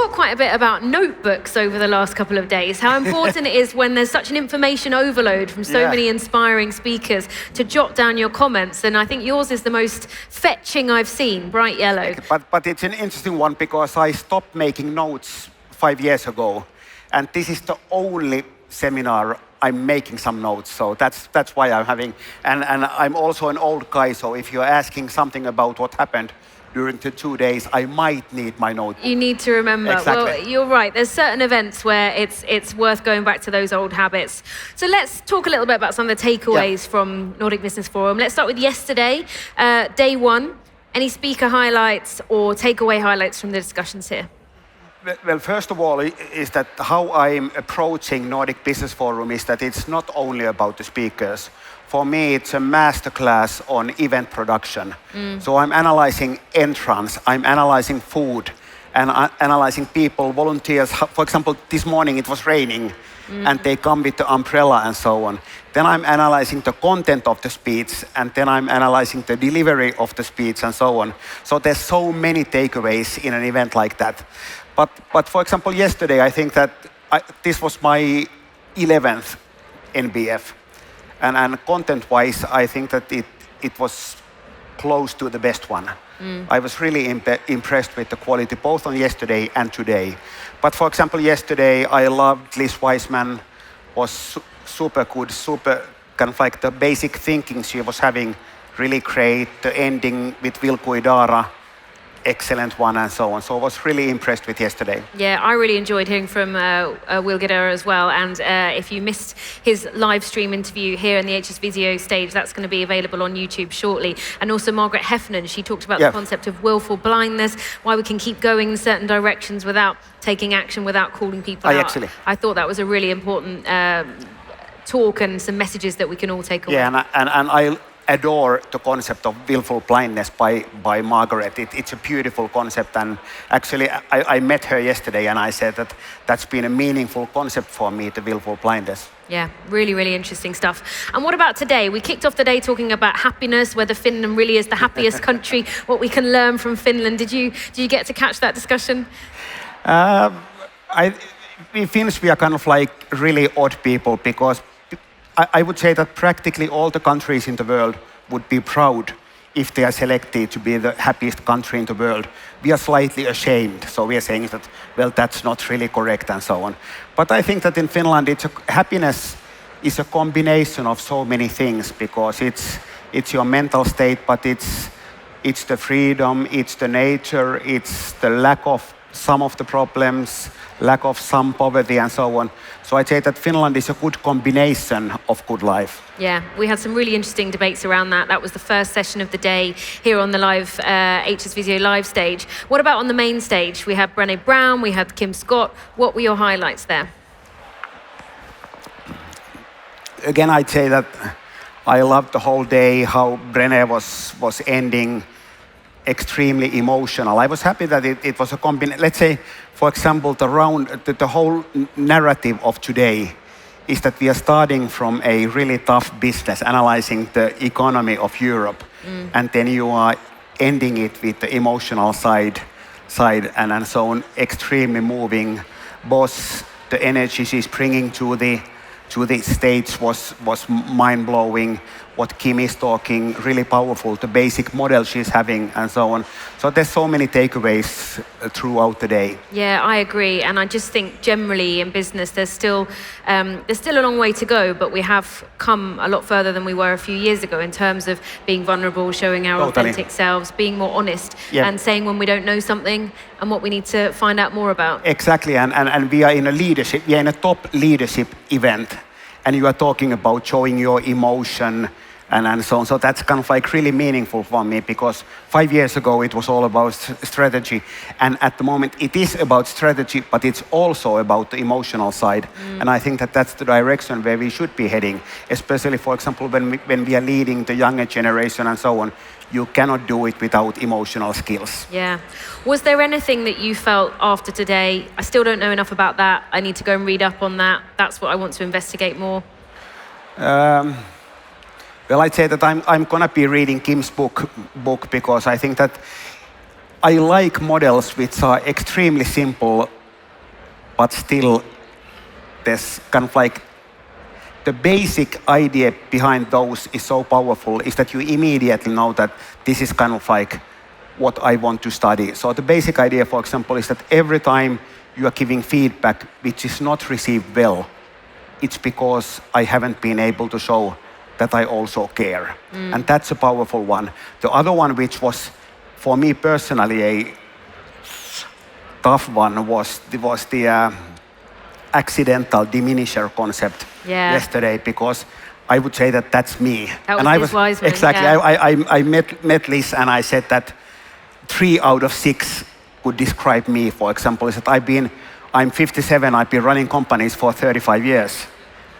talked quite a bit about notebooks over the last couple of days, how important it is when there's such an information overload from so many inspiring speakers to jot down your comments. And I think yours is the most fetching I've seen, bright yellow. But it's an interesting one because I stopped making notes 5 years ago. And this is the only seminar I'm making some notes, so that's why I'm having, and I'm also an old guy, so if you're asking something about what happened during the 2 days, I might need my notebook. You need to remember. Exactly. Well, you're right. There's certain events where it's worth going back to those old habits. So let's talk a little bit about some of the takeaways from Nordic Business Forum. Let's start with yesterday, day one. Any speaker highlights or takeaway highlights from the discussions here? Well, first of all, is that how I'm approaching Nordic Business Forum is that it's not only about the speakers. For me, it's a masterclass on event production. So I'm analyzing entrance, I'm analyzing food, and analyzing people, volunteers. For example, this morning it was raining, and they come with the umbrella and so on. Then I'm analyzing the content of the speech, and then I'm analyzing the delivery of the speech and so on. So there's so many takeaways in an event like that. But for example, yesterday, I think that this was my 11th NBF. And content-wise, I think that it was close to the best one. I was really impressed with the quality, both on yesterday and today. But for example, yesterday, I loved Liz Wiseman, was super good, super kind of like the basic thinking she was having, really great. The ending with Vilku Idara, excellent one, and so on. So I was really impressed with yesterday. Yeah, I really enjoyed hearing from Will Guidara as well. And if you missed his live stream interview here in the HS Visio stage, that's going to be available on YouTube shortly. And also Margaret Heffernan, she talked about the concept of willful blindness, why we can keep going in certain directions without taking action, without calling people out. Actually. I thought that was a really important talk and some messages that we can all take away. Yeah, and I adore the concept of willful blindness by Margaret. It's a beautiful concept, and actually I met her yesterday and I said that that's been a meaningful concept for me, the willful blindness. Yeah, really, really interesting stuff. And what about today? We kicked off the day talking about happiness, whether Finland really is the happiest country, what we can learn from Finland. Did you get to catch that discussion? In Finns, we are kind of like really odd people because I would say that practically all the countries in the world would be proud if they are selected to be the happiest country in the world. We are slightly ashamed, so we are saying that, well, that's not really correct and so on. But I think that in Finland, happiness is a combination of so many things because it's your mental state, but it's the freedom, it's the nature, it's the lack of some of the problems, lack of some poverty and so on. So I'd say that Finland is a good combination of good life. Yeah, we had some really interesting debates around that. That was the first session of the day here on the live HS Visio live stage. What about on the main stage? We had Brené Brown, we had Kim Scott. What were your highlights there? Again, I'd say that I loved the whole day, how Brené was ending extremely emotional. I was happy that it was a combination. Let's say, for example, the whole narrative of today is that we are starting from a really tough business, analyzing the economy of Europe, and then you are ending it with the emotional side and so on, extremely moving. Both the energy she's bringing to the stage was mind-blowing. What Kim is talking, really powerful, the basic model she's having and so on. So there's so many takeaways throughout the day. Yeah, I agree. And I just think generally in business, there's still a long way to go, but we have come a lot further than we were a few years ago in terms of being vulnerable, showing our authentic selves, being more honest, and saying when we don't know something and what we need to find out more about. Exactly, and we are in a top leadership event, and you are talking about showing your emotion and so on. So that's kind of like really meaningful for me because 5 years ago it was all about strategy, and at the moment it is about strategy, but it's also about the emotional side. And I think that that's the direction where we should be heading, especially, for example, when we are leading the younger generation and so on. You cannot do it without emotional skills. Yeah. Was there anything that you felt after today, I still don't know enough about that, I need to go and read up on that, that's what I want to investigate more? Well, I'd say that I'm gonna be reading Kim's book because I think that I like models which are extremely simple, but still there's kind of like the basic idea behind those is so powerful is that you immediately know that this is kind of like what I want to study. So the basic idea, for example, is that every time you are giving feedback which is not received well, it's because I haven't been able to show that I also care. And that's a powerful one. The other one, which was for me personally a tough one, was the accidental diminisher concept yesterday, because I would say that that's me. That was Liz Wiseman, exactly. yeah. I met Liz and I said that 3 out of 6 could describe me. For example, is that I'm 57. I've been running companies for 35 years,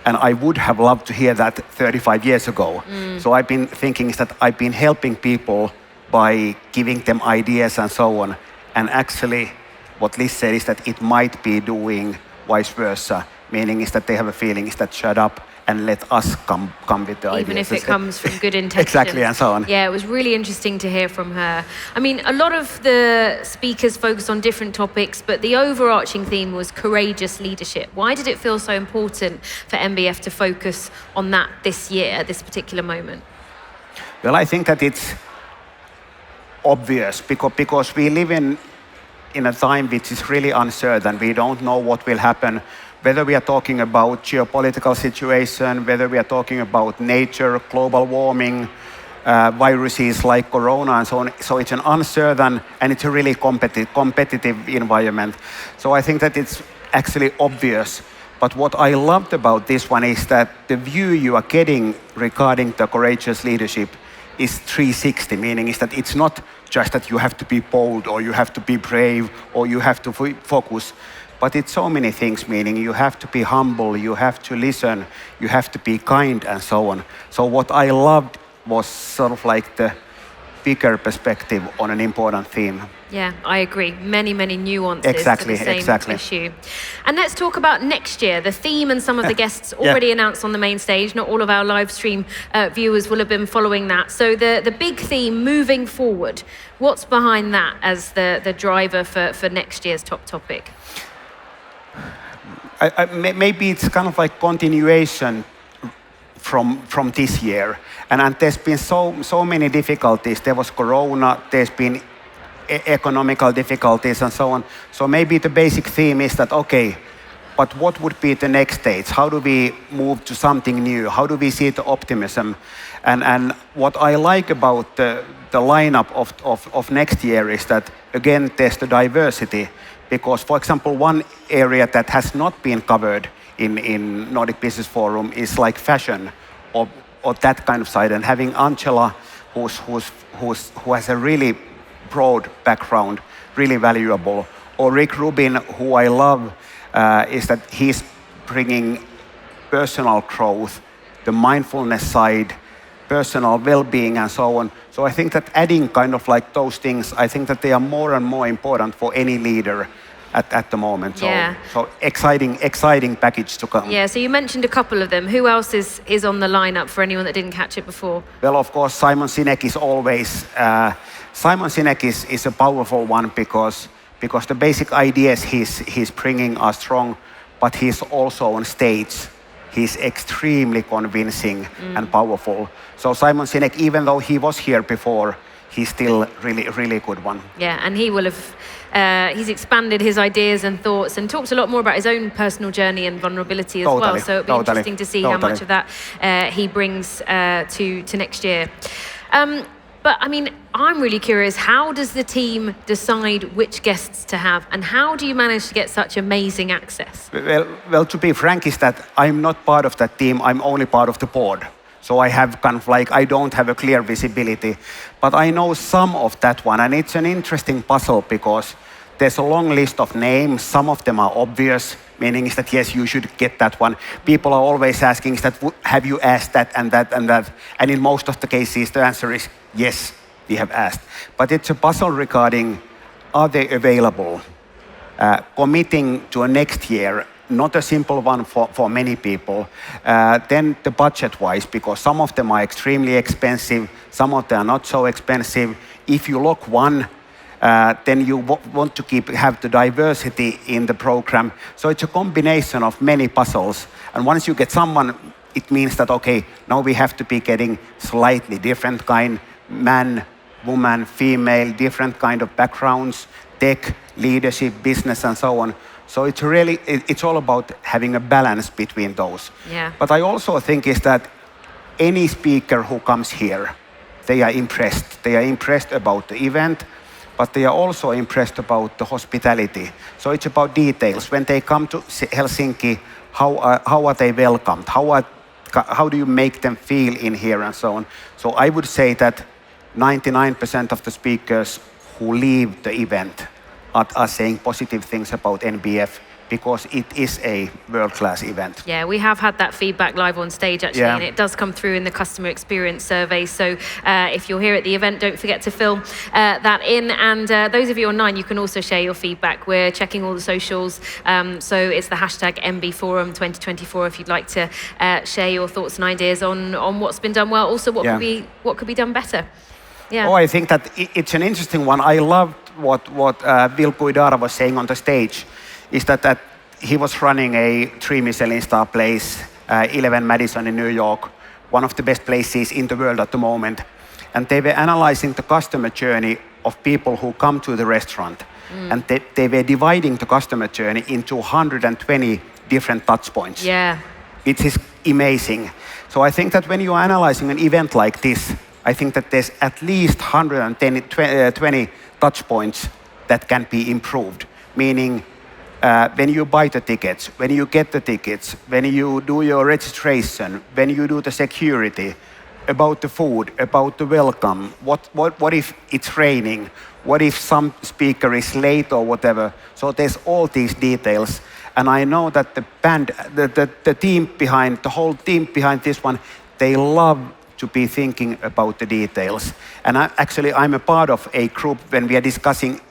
and I would have loved to hear that 35 years ago. So I've been thinking is that I've been helping people by giving them ideas and so on. And actually, what Liz said is that it might be doing vice versa, meaning is that they have a feeling is that shut up and let us come with the ideas. Even if it comes from good intentions. Exactly, and so on. Yeah, it was really interesting to hear from her. I mean, a lot of the speakers focused on different topics, but the overarching theme was courageous leadership. Why did it feel so important for NBF to focus on that this year, this particular moment? Well, I think that it's obvious because we live in a time which is really uncertain. We don't know what will happen, whether we are talking about geopolitical situation, whether we are talking about nature, global warming, viruses like corona and so on. So it's an uncertain and it's a really competitive environment. So I think that it's actually obvious. But what I loved about this one is that the view you are getting regarding the courageous leadership is 360, meaning is that it's not just that you have to be bold or you have to be brave or you have to focus, but it's so many things, meaning you have to be humble, you have to listen, you have to be kind and so on. So what I loved was sort of like the bigger perspective on an important theme. Yeah, I agree. Many, many nuances exactly, to the same issue. And let's talk about next year. The theme and some of the guests already announced on the main stage. Not all of our live stream viewers will have been following that. So the big theme moving forward, what's behind that as the driver for next year's top topic? Maybe it's kind of like continuation from this year. And there's been so many difficulties. There was corona, there's been economical difficulties and so on. So maybe the basic theme is that, okay, but what would be the next stage? How do we move to something new? How do we see the optimism? And what I like about the lineup of next year is that, again, there's the diversity. Because, for example, one area that has not been covered in Nordic Business Forum is like fashion or that kind of side. And having Angela, who has a really broad background, really valuable. Or Rick Rubin, who I love, is that he's bringing personal growth, the mindfulness side, personal well-being and so on. So I think that adding kind of like those things, I think that they are more and more important for any leader at the moment. So exciting package to come. Yeah, so you mentioned a couple of them. Who else is on the lineup for anyone that didn't catch it before? Well, of course, Simon Sinek is always... Simon Sinek is a powerful one because the basic ideas he's bringing are strong, but he's also on stage. He's extremely convincing and powerful. So Simon Sinek, even though he was here before, he's still really good one. Yeah, and he will have, he's expanded his ideas and thoughts and talked a lot more about his own personal journey and vulnerability as well. So it'll be interesting to see how much of that he brings to next year. But I mean, I'm really curious, how does the team decide which guests to have and how do you manage to get such amazing access? Well, to be frank is that I'm not part of that team, I'm only part of the board. So I have kind of like, I don't have a clear visibility, but I know some of that one. And it's an interesting puzzle because there's a long list of names. Some of them are obvious, meaning is that, yes, you should get that one. People are always asking, is that, have you asked that and that and that? And in most of the cases, the answer is yes, we have asked. But it's a puzzle regarding, are they available? Committing to a next year, not a simple one for many people. Then the budget-wise, because some of them are extremely expensive, some of them are not so expensive. If you lock one, then you want to have the diversity in the program. So it's a combination of many puzzles. And once you get someone, it means that, okay, now we have to be getting slightly different kind, man, woman, female, different kind of backgrounds, tech, leadership, business, and so on. So it's all about having a balance between those. Yeah. But I also think is that any speaker who comes here, they are impressed. They are impressed about the event, but they are also impressed about the hospitality. So it's about details. When they come to Helsinki, how are they welcomed? How do you make them feel in here and so on? So I would say that 99% of the speakers who leave the event are saying positive things about NBF because it is a world-class event. Yeah, we have had that feedback live on stage actually, Yeah. and it does come through in the customer experience survey. So if you're here at the event, don't forget to fill that in. And those of you online, you can also share your feedback. We're checking all the socials. So it's the hashtag nbforum 2024 if you'd like to share your thoughts and ideas on what's been done well. Also, what could be done better. Yeah. Oh, I think that it's an interesting one. I loved what Will Kuidara was saying on the stage, is that he was running a 3 Michelin star place, 11 Madison in New York, one of the best places in the world at the moment. And they were analyzing the customer journey of people who come to the restaurant. And they were dividing the customer journey into 120 different touch points. Yeah. It is amazing. So I think that when you are analyzing an event like this, I think that there's at least 120 touch points that can be improved. Meaning, when you buy the tickets, when you get the tickets, when you do your registration, when you do the security, about the food, about the welcome, what if it's raining, what if some speaker is late or whatever. So there's all these details. And I know that the band, the whole team behind this one, they love to be thinking about the details. And I'm a part of a group when we are discussing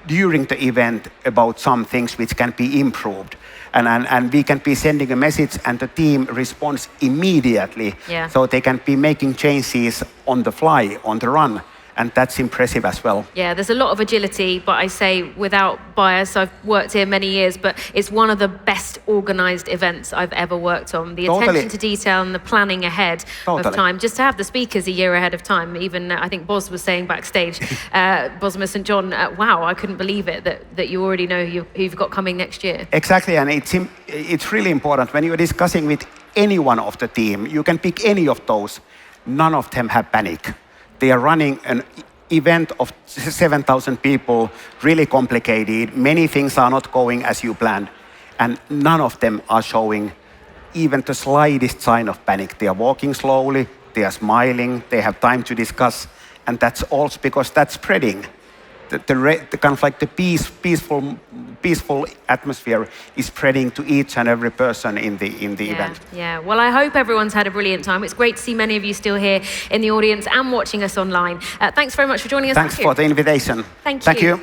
during the event about some things which can be improved. And we can be sending a message and the team responds immediately. Yeah. So they can be making changes on the fly, on the run. And that's impressive as well. Yeah, there's a lot of agility, but I say without bias, I've worked here many years, but it's one of the best organized events I've ever worked on. The attention to detail and the planning ahead of time, just to have the speakers a year ahead of time. Even I think Boz was saying backstage, Bosma St. John, wow, I couldn't believe it that you already know who you've got coming next year. Exactly, and it's really important when you're discussing with any one of the team, you can pick any of those, none of them have panic. They are running an event of 7,000 people, really complicated. Many things are not going as you planned. And none of them are showing even the slightest sign of panic. They are walking slowly, they are smiling, they have time to discuss. And that's also because that's spreading. The kind of like the peaceful atmosphere is spreading to each and every person in the event. Yeah, well, I hope everyone's had a brilliant time. It's great to see many of you still here in the audience and watching us online. Thanks very much for joining us. Thanks for the invitation. Thank you. Thank you.